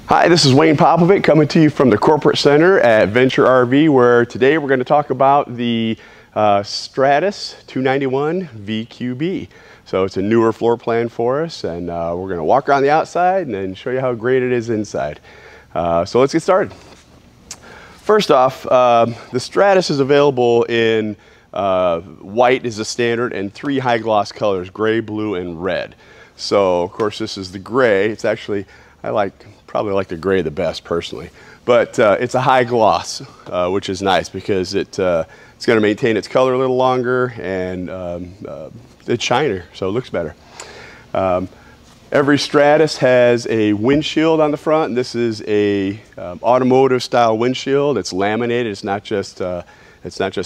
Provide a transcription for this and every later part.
Hi, this is Wayne Popovic coming to you from the Corporate Center at Venture RV, where today we're going to talk about the Stratus 291VQB. So it's a newer floor plan for us, and we're going to walk around the outside and then show you how great it is inside. So let's get started. First off, the Stratus is available in white is the standard and 3 high gloss colors, gray, blue, and red. So of course this is the gray. It's actually, probably like the gray the best personally, but it's a high gloss, which is nice because it's going to maintain its color a little longer, and it's shinier, so it looks better. Every Stratus has a windshield on the front, and this is a automotive style windshield. It's laminated. It's not just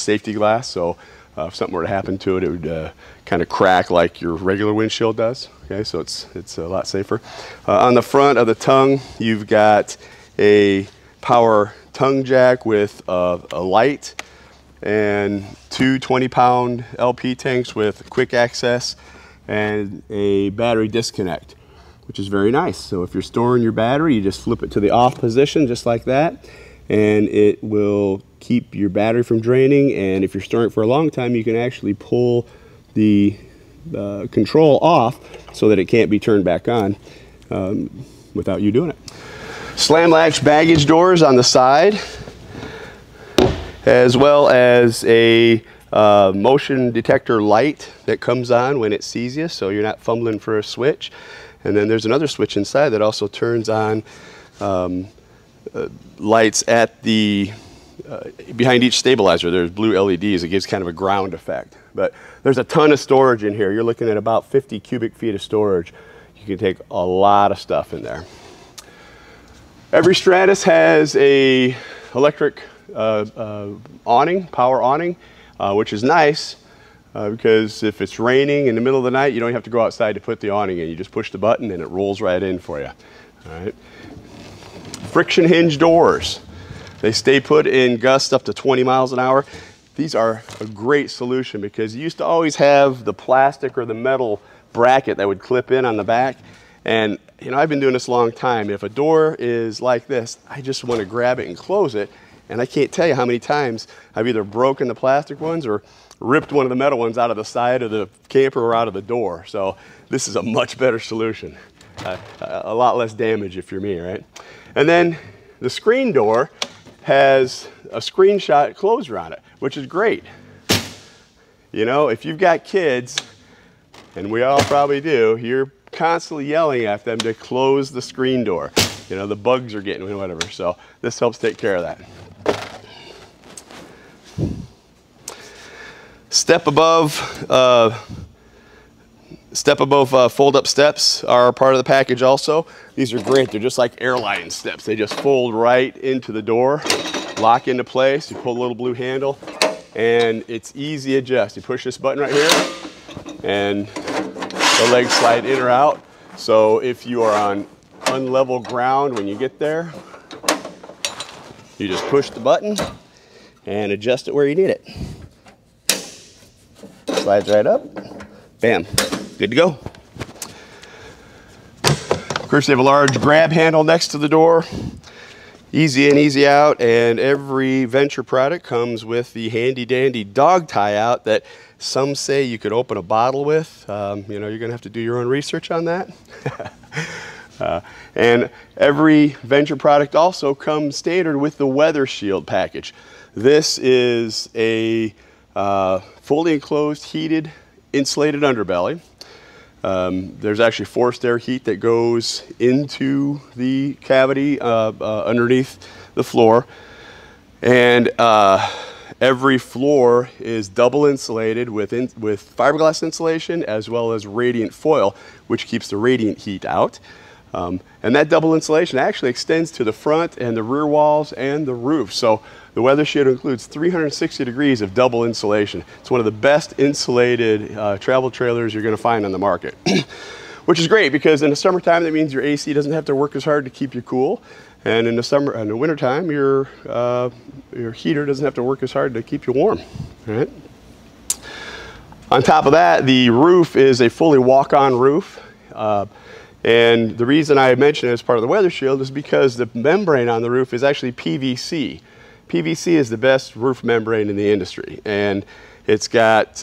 safety glass. So if something were to happen to it, it would kind of crack like your regular windshield does. Okay, so it's a lot safer. On the front of the tongue, you've got a power tongue jack with a light and 2 20-pound LP tanks with quick access and a battery disconnect, which is very nice. So if you're storing your battery, you just flip it to the off position just like that, and it will keep your battery from draining. And if you're storing it for a long time, you can actually pull the control off so that it can't be turned back on without you doing it. Slam latch baggage doors on the side, as well as a motion detector light that comes on when it sees you, so you're not fumbling for a switch. And then there's another switch inside that also turns on lights at the behind each stabilizer. There's blue LEDs. It gives kind of a ground effect. But there's a ton of storage in here. You're looking at about 50 cubic feet of storage. You can take a lot of stuff in there. Every Stratus has a electric awning, power awning, which is nice because if it's raining in the middle of the night, you don't have to go outside to put the awning in. You just push the button and it rolls right in for you. All right. Friction hinge doors. They stay put in gusts up to 20 miles an hour. These are a great solution because you used to always have the plastic or the metal bracket that would clip in on the back. And you know, I've been doing this a long time. If a door is like this, I just want to grab it and close it. And I can't tell you how many times I've either broken the plastic ones or ripped one of the metal ones out of the side of the camper or out of the door. So this is a much better solution. A lot less damage if you're me, right? And then the screen door has a screenshot closure on it, which is great. You know, if you've got kids, and we all probably do, you're constantly yelling at them to close the screen door. You know, the bugs are getting whatever. So this helps take care of that. Step above fold-up steps are part of the package also. These are great. They're just like airline steps. They just fold right into the door, lock into place. You pull the little blue handle, and it's easy adjust. You push this button right here, and the legs slide in or out. So if you are on unlevel ground when you get there, you just push the button and adjust it where you need it. Slides right up, bam, good to go. Of course, they have a large grab handle next to the door. Easy in, easy out, and every Venture product comes with the handy dandy dog tie out that some say you could open a bottle with. You know, you're gonna have to do your own research on that. And every Venture product also comes standard with the Weather Shield package. This is a fully enclosed, heated, insulated underbelly. There's actually forced air heat that goes into the cavity underneath the floor. And every floor is double insulated with fiberglass insulation as well as radiant foil, which keeps the radiant heat out. And that double insulation actually extends to the front and the rear walls and the roof. So the Weather Shield includes 360 degrees of double insulation. It's one of the best insulated travel trailers you're going to find on the market, which is great because in the summertime that means your AC doesn't have to work as hard to keep you cool, and in the wintertime your heater doesn't have to work as hard to keep you warm. All right. On top of that, the roof is a fully walk-on roof. And the reason I mentioned it as part of the weather shield is because the membrane on the roof is actually PVC. PVC is the best roof membrane in the industry, and it's got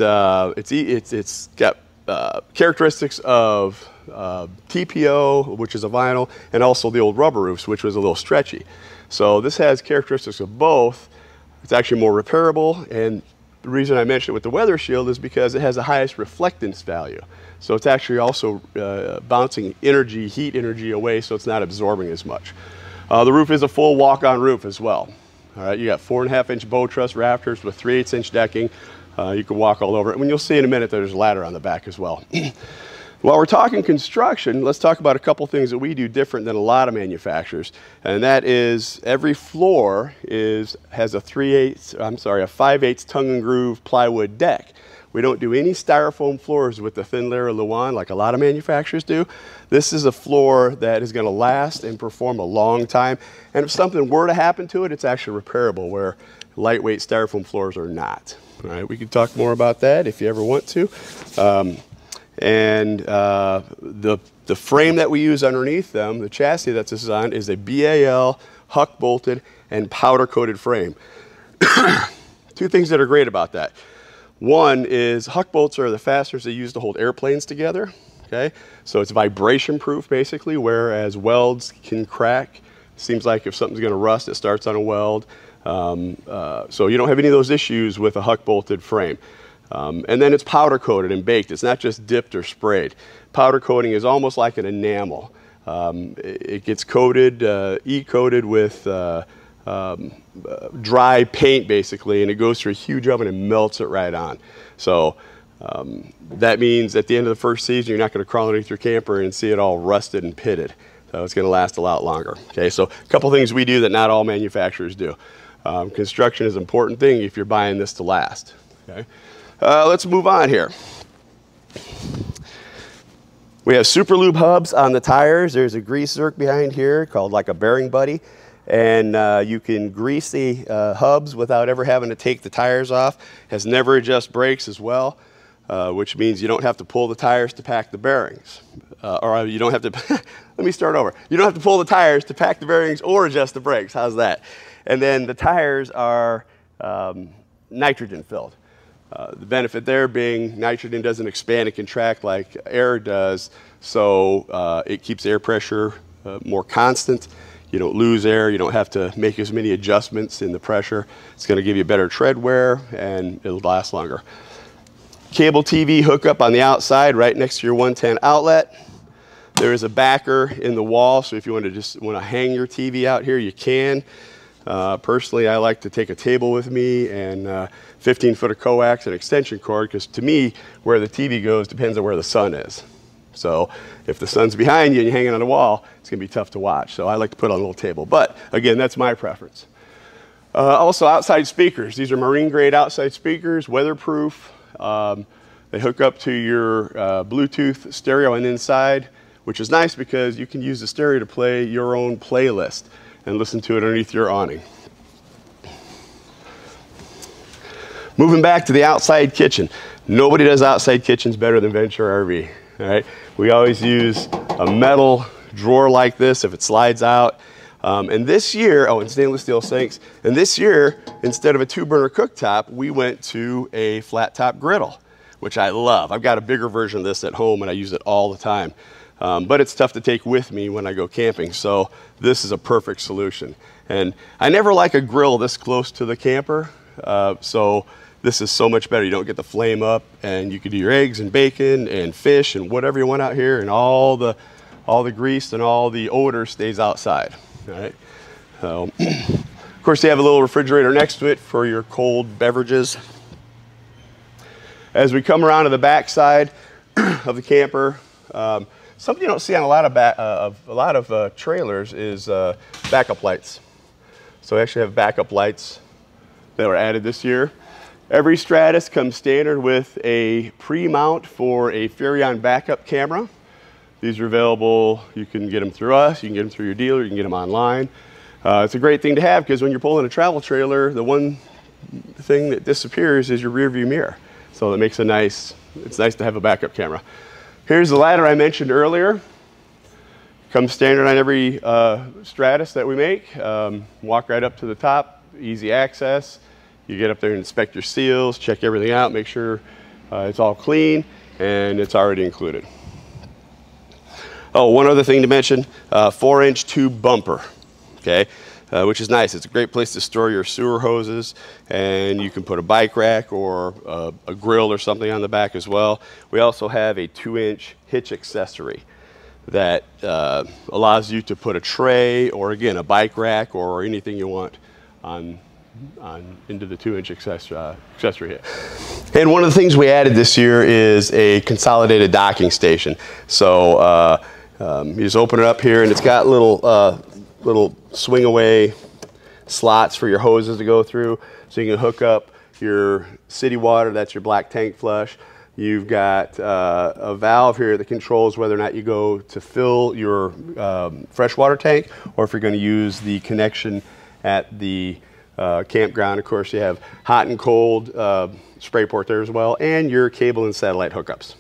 characteristics of TPO, which is a vinyl, and also the old rubber roofs, which was a little stretchy. So this has characteristics of both. It's actually more repairable, and the reason I mentioned it with the weather shield is because it has the highest reflectance value. So it's actually also bouncing energy, heat energy away, so it's not absorbing as much. The roof is a full walk-on roof as well. All right, you got 4.5-inch bow truss rafters with 3/8-inch decking. You can walk all over it. And you'll see in a minute there's a ladder on the back as well. While we're talking construction, let's talk about a couple things that we do different than a lot of manufacturers. And that is every floor has a 5/8 tongue and groove plywood deck. We don't do any styrofoam floors with the thin layer of Luan like a lot of manufacturers do. This is a floor that is going to last and perform a long time. And if something were to happen to it, it's actually repairable, where lightweight styrofoam floors are not. All right, we can talk more about that if you ever want to. The frame that we use underneath them, the chassis that's designed, is a BAL, huck bolted, and powder coated frame. Two things that are great about that. One is huck bolts are the fasteners they use to hold airplanes together. Okay, so it's vibration proof basically, whereas welds can crack. Seems like if something's going to rust, it starts on a weld. So you don't have any of those issues with a huck bolted frame. And then it's powder coated and baked. It's not just dipped or sprayed. Powder coating is almost like an enamel. It gets coated, e-coated with dry paint basically, and it goes through a huge oven and melts it right on. So that means at the end of the first season, you're not going to crawl underneath your camper and see it all rusted and pitted. So it's going to last a lot longer. Okay, so a couple things we do that not all manufacturers do. Construction is an important thing if you're buying this to last. Okay. Let's move on here. We have super lube hubs on the tires. There's a grease zerk behind here called like a bearing buddy, and you can grease the hubs without ever having to take the tires off. Has never adjust brakes as well, which means you don't have to pull the tires to pack the bearings. Or you don't have to, let me start over. You don't have to pull the tires to pack the bearings or adjust the brakes. How's that? And then the tires are nitrogen filled. The benefit there being nitrogen doesn't expand and contract like air does, so it keeps air pressure more constant. You don't lose air, you don't have to make as many adjustments in the pressure. It's going to give you better tread wear and it'll last longer. Cable TV hookup on the outside right next to your 110 outlet. There is a backer in the wall, so if you want to hang your TV out here, you can. Personally, I like to take a table with me and 15 foot of coax and extension cord, because to me, where the TV goes depends on where the sun is. So if the sun's behind you and you're hanging on the wall, it's going to be tough to watch. So I like to put it on a little table. But again, that's my preference. Also, outside speakers. These are marine grade outside speakers, weatherproof. They hook up to your Bluetooth stereo and inside, which is nice because you can use the stereo to play your own playlist and listen to it underneath your awning. Moving back to the outside kitchen. Nobody does outside kitchens better than Venture RV. All right? We always use a metal drawer like this if it slides out. And this year, and stainless steel sinks, and this year, instead of a 2-burner cooktop, we went to a flat top griddle, which I love. I've got a bigger version of this at home and I use it all the time. But it's tough to take with me when I go camping, so this is a perfect solution. And I never like a grill this close to the camper, so this is so much better. You don't get the flame up, and you can do your eggs and bacon and fish and whatever you want out here, and all the grease and all the odor stays outside. All right. So, of course, you have a little refrigerator next to it for your cold beverages. As we come around to the back side of the camper, something you don't see on a lot of trailers is backup lights. So we actually have backup lights that were added this year. Every Stratus comes standard with a pre-mount for a Furrion backup camera. These are available. You can get them through us, you can get them through your dealer, you can get them online. It's a great thing to have because when you're pulling a travel trailer, the one thing that disappears is your rear view mirror. So that makes it's nice to have a backup camera. Here's the ladder I mentioned earlier. Comes standard on every Stratus that we make. Walk right up to the top, easy access. You get up there and inspect your seals, check everything out, make sure it's all clean, and it's already included. Oh, one other thing to mention, 4-inch tube bumper, okay, which is nice. It's a great place to store your sewer hoses, and you can put a bike rack or a grill or something on the back as well. We also have a 2-inch hitch accessory that allows you to put a tray or, again, a bike rack or anything you want into the 2-inch accessory here. And one of the things we added this year is a consolidated docking station. So you just open it up here, and it's got little swing away slots for your hoses to go through, so you can hook up your city water. That's your black tank flush. You've got a valve here that controls whether or not you go to fill your freshwater tank, or if you're going to use the connection at the campground. Of course, you have hot and cold spray port there as well, and your cable and satellite hookups.